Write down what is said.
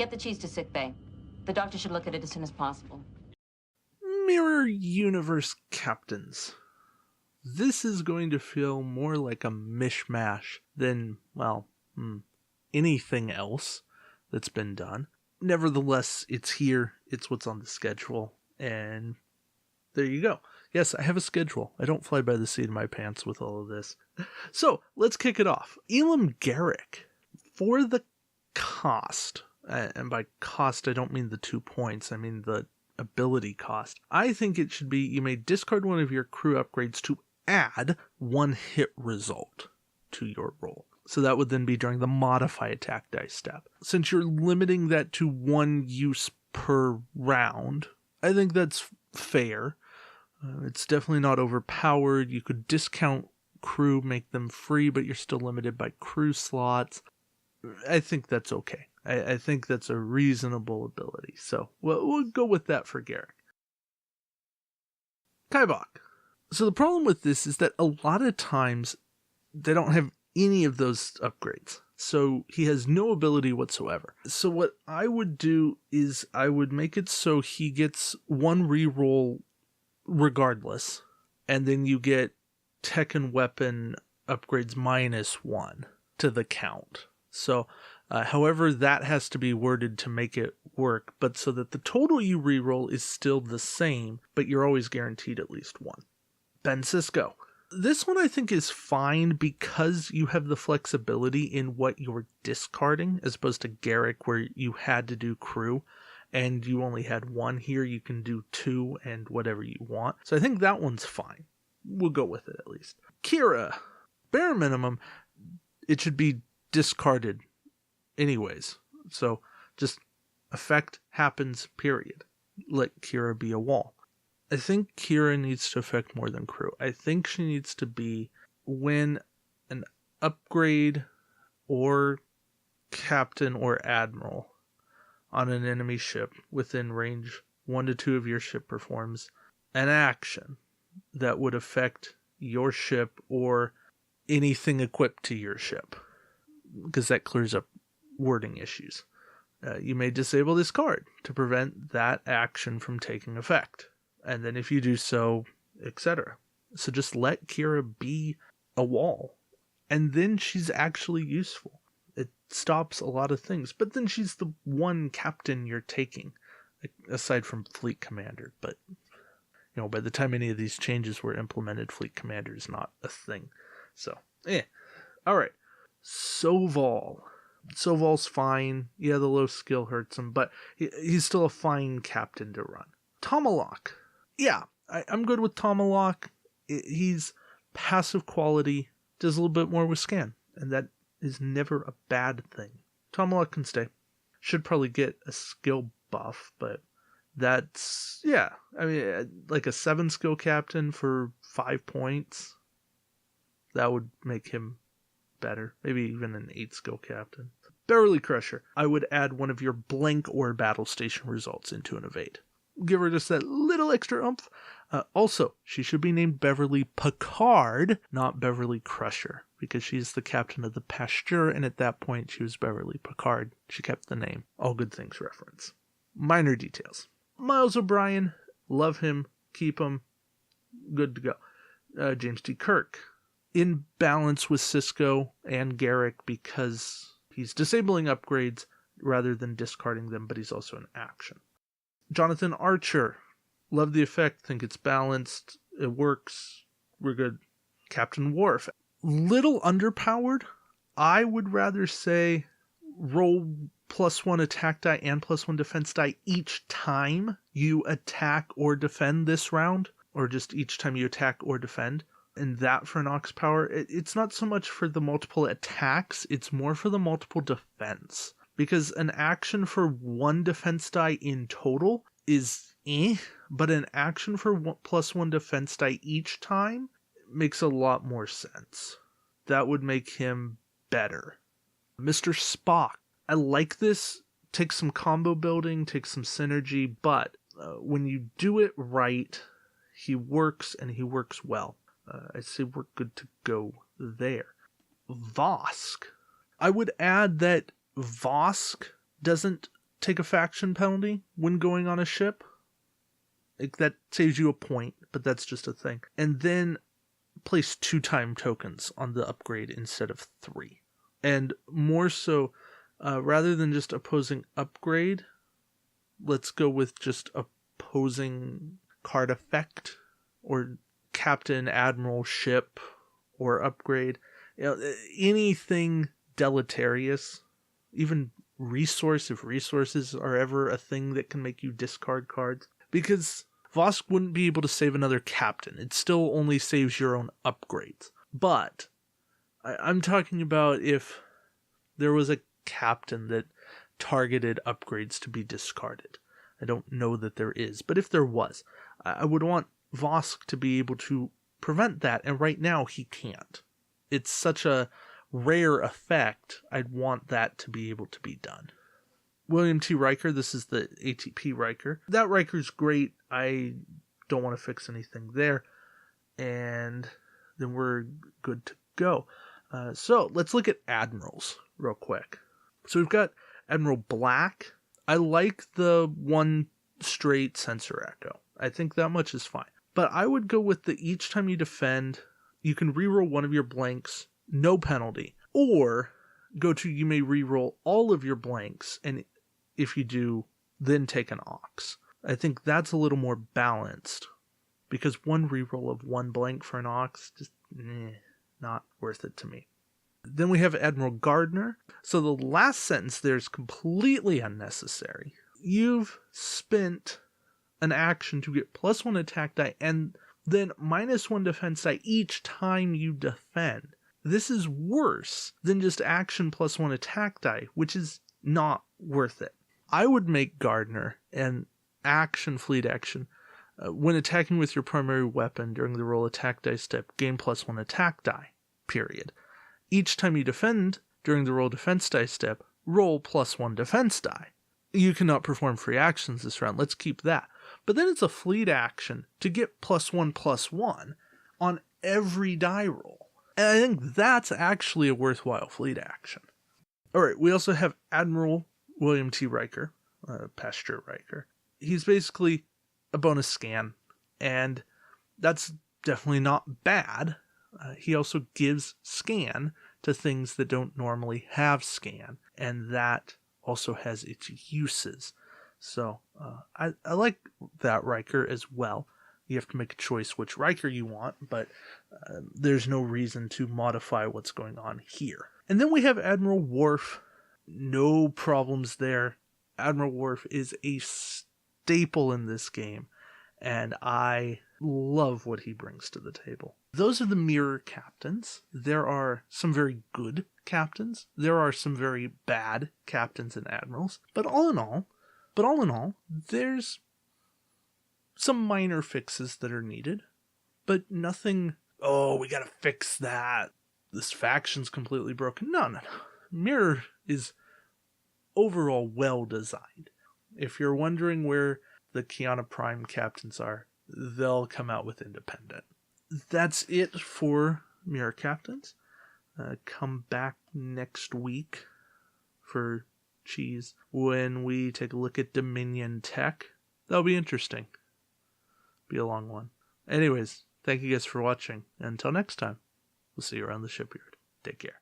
Get the cheese to Sickbay. The doctor should look at it as soon as possible. Mirror Universe Captains. This is going to feel more like a mishmash than, well, anything else that's been done. Nevertheless, it's here, it's what's on the schedule, and there you go. Yes, I have a schedule. I don't fly by the seat of my pants with all of this. So, let's kick it off. Elam Garrick, for the cost, and by cost I don't mean the 2 points, I mean the ability cost. I think it should be you may discard one of your crew upgrades to add 1 hit result to your roll. So that would then be during the modify attack dice step. Since you're limiting that to 1 use per round, I think that's fair. It's definitely not overpowered. You could discount crew, make them free, but you're still limited by crew slots. I think that's okay. I think that's a reasonable ability. So we'll go with that for Garrick. Kaibok. So the problem with this is that a lot of times they don't have any of those upgrades. So he has no ability whatsoever. So what I would do is I would make it so he gets 1 reroll regardless, and then you get tech and weapon upgrades -1 to the count. So however that has to be worded to make it work, but so that the total you reroll is still the same, but you're always guaranteed at least 1. Ben Sisko. This one I think is fine because you have the flexibility in what you're discarding, as opposed to Garrick where you had to do crew and you only had 1. Here you can do 2 and whatever you want. So I think that one's fine. We'll go with it at least. Kira. Bare minimum, it should be discarded anyways. So just effect happens, period. Let Kira be a wall. I think Kira needs to affect more than crew. I think she needs to be when an upgrade or captain or admiral on an enemy ship within range 1 to 2 of your ship performs an action that would affect your ship or anything equipped to your ship, because that clears up wording issues. You may disable this card to prevent that action from taking effect. And then if you do so, etc. So just let Kira be a wall. And then she's actually useful. It stops a lot of things. But then she's the one captain you're taking, aside from Fleet Commander. But, by the time any of these changes were implemented, Fleet Commander is not a thing. So, Alright. Soval. Soval's fine. Yeah, the low skill hurts him, but he's still a fine captain to run. Tomalak. Yeah, I'm good with Tomalak. He's passive quality, does a little bit more with scan, and that is never a bad thing. Tomalak can stay. Should probably get a skill buff, but that's, like a 7 skill captain for 5 points. That would make him better. Maybe even an 8 skill captain. Beverly Crusher. I would add one of your blank or battle station results into an evade. Give her just that little extra oomph. Also, she should be named Beverly Picard, not Beverly Crusher, because she's the captain of the Pasteur, and at that point she was Beverly Picard. She kept the name. All good things reference. Minor details. Miles O'Brien, love him, keep him, good to go. James T. Kirk, in balance with Sisko and Garrick because he's disabling upgrades rather than discarding them, but he's also an action. Jonathan Archer, love the effect, think it's balanced, it works, we're good. Captain Worf, little underpowered. I would rather say roll +1 attack die and +1 defense die each time you attack or defend this round, or just each time you attack or defend. And that for an Ox power, it's not so much for the multiple attacks, it's more for the multiple defense. Because an action for 1 defense die in total is but an action for +1 defense die each time makes a lot more sense. That would make him better. Mr. Spock. I like this. Takes some combo building, takes some synergy, but when you do it right, he works and he works well. I'd say we're good to go there. Vosk. I would add that Vosk doesn't take a faction penalty when going on a ship. Like, that saves you a point, but that's just a thing. And then place 2 time tokens on the upgrade instead of 3. And more so, rather than just opposing upgrade, let's go with just opposing card effect, or captain, admiral, ship, or upgrade. Anything deleterious, even resource, if resources are ever a thing that can make you discard cards. Because Vosk wouldn't be able to save another captain. It still only saves your own upgrades. But I'm talking about if there was a captain that targeted upgrades to be discarded. I don't know that there is, but if there was, I would want Vosk to be able to prevent that, and right now he can't. It's such a rare effect, I'd want that to be able to be done. William T. Riker, this is the ATP Riker. That Riker's great. I don't want to fix anything there. And then we're good to go. So let's look at Admirals real quick. So we've got Admiral Black. I like the 1 straight sensor echo. I think that much is fine. But I would go with the each time you defend, you can reroll one of your blanks, no penalty. Or go to you may reroll all of your blanks, and if you do, then take an Ox. I think that's a little more balanced, because 1 reroll of 1 blank for an Ox, just not worth it to me. Then we have Admiral Gardner. So the last sentence there is completely unnecessary. You've spent an action to get +1 attack die and then -1 defense die each time you defend. This is worse than just action +1 attack die, which is not worth it. I would make Gardner an action fleet action. When attacking with your primary weapon during the roll attack die step, gain +1 attack die, period. Each time you defend during the roll defense die step, roll +1 defense die. You cannot perform free actions this round. Let's keep that. But then it's a fleet action to get +1/+1 on every die roll. And I think that's actually a worthwhile fleet action. Alright, we also have Admiral William T. Riker, Pasture Riker. He's basically a bonus scan, and that's definitely not bad. He also gives scan to things that don't normally have scan, and that also has its uses. So I like that Riker as well. You have to make a choice which Riker you want, but there's no reason to modify what's going on here. And then we have Admiral Worf. No problems there. Admiral Worf is a staple in this game, and I love what he brings to the table. Those are the mirror captains. There are some very good captains. There are some very bad captains and admirals. But all in all, there's some minor fixes that are needed, but nothing, oh, we gotta fix that. This faction's completely broken. No. Mirror is overall well designed. If you're wondering where the Kiana Prime captains are, they'll come out with Independent. That's it for Mirror Captains. Come back next week for Chese when we take a look at Dominion Tech. That'll be interesting. Be a long one. Anyways, thank you guys for watching. Until next time, we'll see you around the shipyard. Take care.